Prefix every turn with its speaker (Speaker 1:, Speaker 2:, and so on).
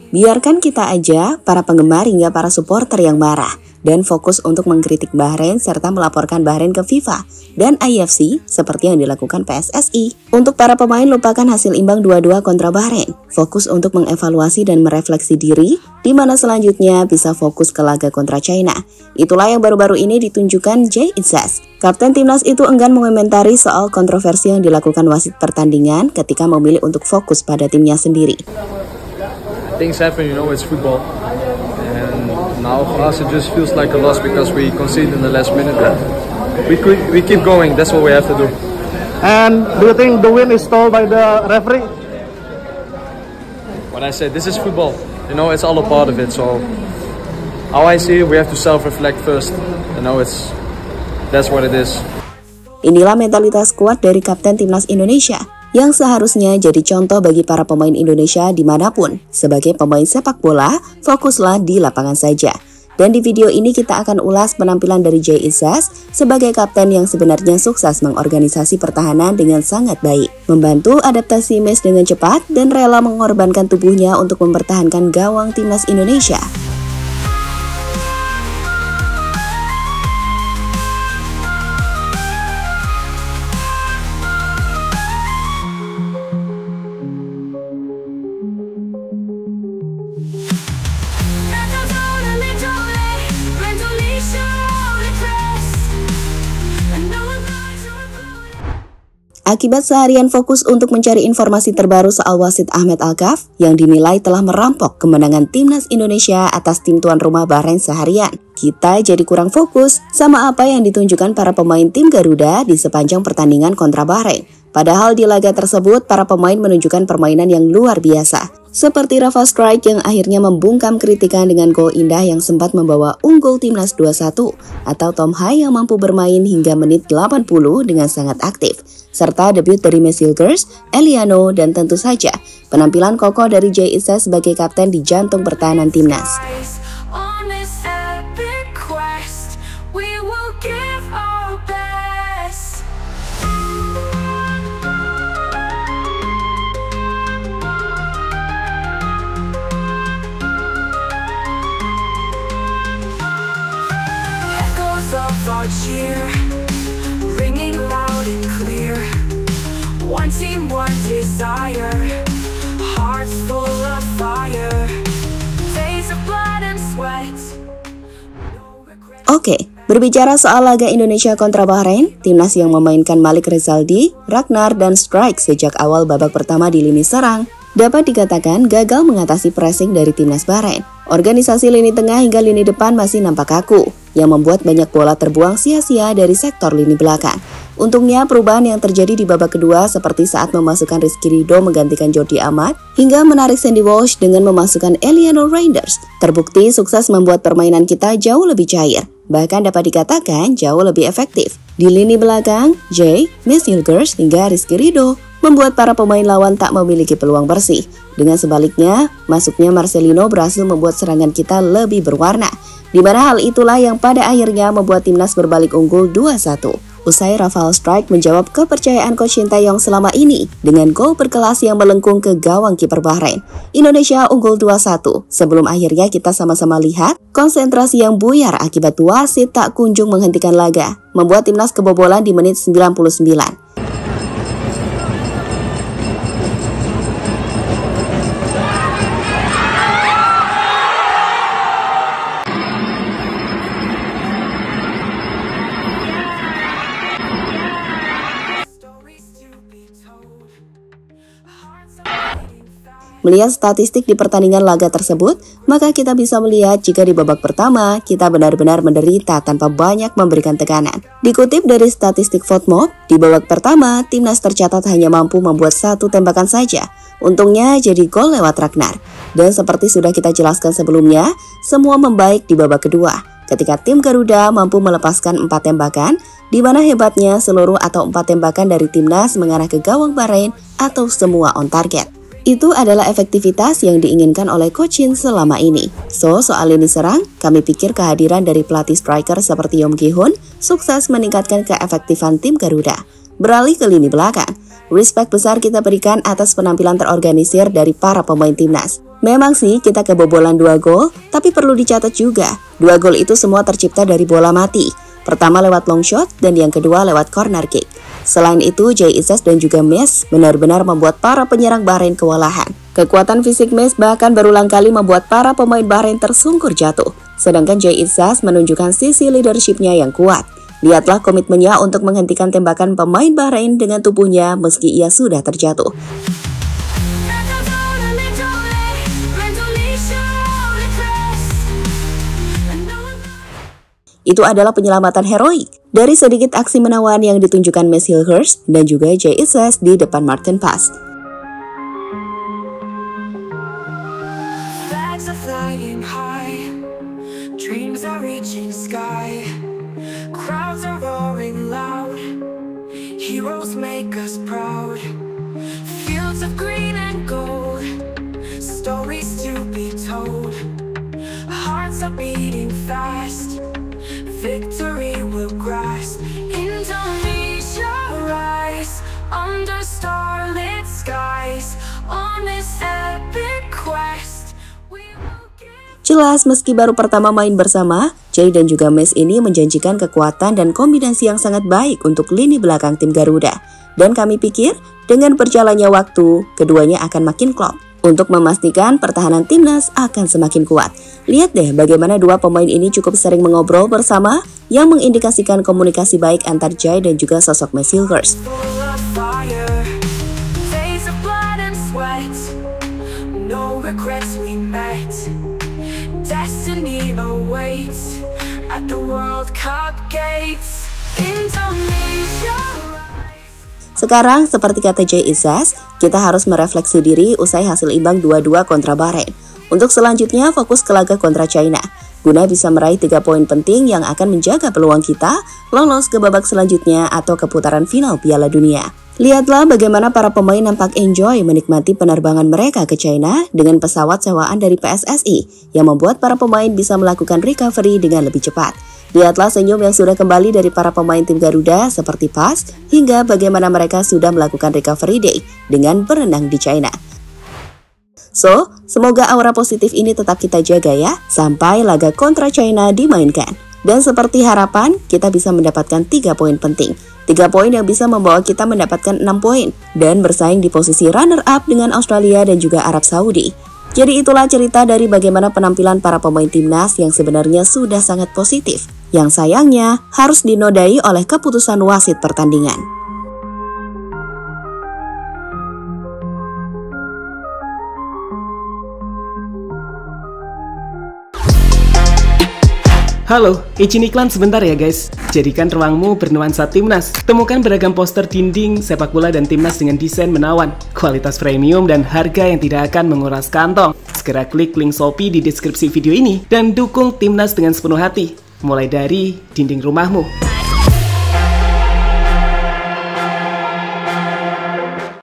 Speaker 1: Biarkan kita aja, para penggemar hingga para supporter yang marah dan fokus untuk mengkritik Bahrain serta melaporkan Bahrain ke FIFA dan IFC seperti yang dilakukan PSSI. Untuk para pemain, lupakan hasil imbang 2-2 kontra Bahrain. Fokus untuk mengevaluasi dan merefleksi diri, di mana selanjutnya bisa fokus ke laga kontra China. Itulah yang baru-baru ini ditunjukkan Jay Izzaz. Kapten timnas itu enggan mengomentari soal kontroversi yang dilakukan wasit pertandingan ketika memilih untuk fokus pada timnya sendiri.
Speaker 2: Things happen, it's football. And now for us it just feels like a loss because we conceded in the last minute. We keep going, that's what we have to do.
Speaker 3: And do you think the win is stalled by the referee?
Speaker 2: What I said, this is football. It's all a part of it. So how I see it, we have to self-reflect first. That's what it is.
Speaker 1: Inilah mentalitas kuat dari Kapten Timnas Indonesia yang seharusnya jadi contoh bagi para pemain Indonesia dimanapun. Sebagai pemain sepak bola, fokuslah di lapangan saja. Dan di video ini kita akan ulas penampilan dari Jay Izzaz sebagai kapten yang sebenarnya sukses mengorganisasi pertahanan dengan sangat baik, membantu adaptasi match dengan cepat, dan rela mengorbankan tubuhnya untuk mempertahankan gawang timnas Indonesia. Akibat seharian fokus untuk mencari informasi terbaru soal wasit Ahmed Alkaf yang dinilai telah merampok kemenangan timnas Indonesia atas tim tuan rumah Bahrain seharian, kita jadi kurang fokus sama apa yang ditunjukkan para pemain tim Garuda di sepanjang pertandingan kontra Bahrain. Padahal di laga tersebut para pemain menunjukkan permainan yang luar biasa. Seperti Rafa Strijk yang akhirnya membungkam kritikan dengan gol indah yang sempat membawa unggul timnas 2-1, atau Tom Hai yang mampu bermain hingga menit 80 dengan sangat aktif, serta debut dari Messilgers, Eliano, dan tentu saja penampilan kokoh dari Jay Izzaz sebagai kapten di jantung pertahanan timnas.
Speaker 4: Our cheer, ringing loud and clear. One team, one desire. Hearts full of fire. Days of blood and sweat.
Speaker 1: Oke, berbicara soal laga Indonesia kontra Bahrain, timnas yang memainkan Malik Rezaldi, Ragnar, dan Strijk sejak awal babak pertama di lini serang dapat dikatakan gagal mengatasi pressing dari timnas Bahrain. Organisasi lini tengah hingga lini depan masih nampak kaku, yang membuat banyak bola terbuang sia-sia dari sektor lini belakang. Untungnya perubahan yang terjadi di babak kedua seperti saat memasukkan Rizky Ridho menggantikan Jordi Amat hingga menarik Sandy Walsh dengan memasukkan Eliano Reinders, terbukti sukses membuat permainan kita jauh lebih cair, bahkan dapat dikatakan jauh lebih efektif. Di lini belakang, Jay, Messilgers hingga Rizky Ridho membuat para pemain lawan tak memiliki peluang bersih. Dengan sebaliknya, masuknya Marcelino berhasil membuat serangan kita lebih berwarna, di mana hal itulah yang pada akhirnya membuat timnas berbalik unggul 2-1. Usai Rafa Strijk menjawab kepercayaan Coach Sintayong selama ini dengan gol berkelas yang melengkung ke gawang kiper Bahrain. Indonesia unggul 2-1 sebelum akhirnya kita sama-sama lihat konsentrasi yang buyar akibat wasit tak kunjung menghentikan laga, membuat timnas kebobolan di menit 99. Melihat statistik di pertandingan laga tersebut, maka kita bisa melihat jika di babak pertama kita benar-benar menderita tanpa banyak memberikan tekanan. Dikutip dari statistik FotMob, di babak pertama timnas tercatat hanya mampu membuat 1 tembakan saja. Untungnya jadi gol lewat Ragnar. Dan seperti sudah kita jelaskan sebelumnya, semua membaik di babak kedua ketika tim Garuda mampu melepaskan 4 tembakan, di mana hebatnya seluruh atau 4 tembakan dari timnas mengarah ke gawang Bahrain atau semua on target. Itu adalah efektivitas yang diinginkan oleh Coach Shin selama ini. Soal lini serang, kami pikir kehadiran dari pelatih striker seperti Yom Gi-hun sukses meningkatkan keefektifan tim Garuda. Beralih ke lini belakang, respect besar kita berikan atas penampilan terorganisir dari para pemain timnas. Memang sih kita kebobolan 2 gol, tapi perlu dicatat juga, 2 gol itu semua tercipta dari bola mati. Pertama lewat long shot dan yang kedua lewat corner kick. Selain itu, Jay Izzaz dan juga Mes benar-benar membuat para penyerang Bahrain kewalahan. Kekuatan fisik Mes bahkan berulang kali membuat para pemain Bahrain tersungkur jatuh. Sedangkan Jay Izzaz menunjukkan sisi leadership-nya yang kuat. Lihatlah komitmennya untuk menghentikan tembakan pemain Bahrain dengan tubuhnya meski ia sudah terjatuh. Itu adalah penyelamatan heroik dari sedikit aksi menawan yang ditunjukkan Mes Hilgers dan juga Jay Izzaz di depan Martin Paes.
Speaker 4: Flags are flying high, dreams are reaching sky, crowds are roaring loud, heroes make us proud, fields of green and gold, stories to be told, hearts are beating fast, victory will grasp. Indonesia rise under starlit skies on this epic quest.
Speaker 1: Jelas meski baru pertama main bersama, Jay dan juga Mes ini menjanjikan kekuatan dan kombinasi yang sangat baik untuk lini belakang tim Garuda. Dan kami pikir dengan berjalannya waktu, keduanya akan makin klop untuk memastikan pertahanan timnas akan semakin kuat. Lihat deh bagaimana dua pemain ini cukup sering mengobrol bersama yang mengindikasikan komunikasi baik antar Jay dan juga sosok Mes Hilgers. Sekarang, seperti kata Jay Izzaz, kita harus merefleksi diri usai hasil imbang 2-2 kontra Bahrain. Untuk selanjutnya, fokus ke laga kontra China, guna bisa meraih 3 poin penting yang akan menjaga peluang kita lolos ke babak selanjutnya atau ke putaran final Piala Dunia. Lihatlah bagaimana para pemain nampak enjoy menikmati penerbangan mereka ke China dengan pesawat sewaan dari PSSI yang membuat para pemain bisa melakukan recovery dengan lebih cepat. Lihatlah senyum yang sudah kembali dari para pemain tim Garuda seperti Paes, hingga bagaimana mereka sudah melakukan recovery day dengan berenang di China. So, semoga aura positif ini tetap kita jaga ya, sampai laga kontra China dimainkan. Dan seperti harapan, kita bisa mendapatkan 3 poin penting. 3 poin yang bisa membawa kita mendapatkan 6 poin, dan bersaing di posisi runner-up dengan Australia dan juga Arab Saudi. Jadi itulah cerita dari bagaimana penampilan para pemain timnas yang sebenarnya sudah sangat positif, yang sayangnya harus dinodai oleh keputusan wasit pertandingan.
Speaker 5: Halo, izin iklan sebentar ya guys. Jadikan ruangmu bernuansa timnas. Temukan beragam poster dinding, sepak bola dan timnas dengan desain menawan, kualitas premium dan harga yang tidak akan menguras kantong. Segera klik link Shopee di deskripsi video ini dan dukung timnas dengan sepenuh hati. Mulai dari dinding rumahmu.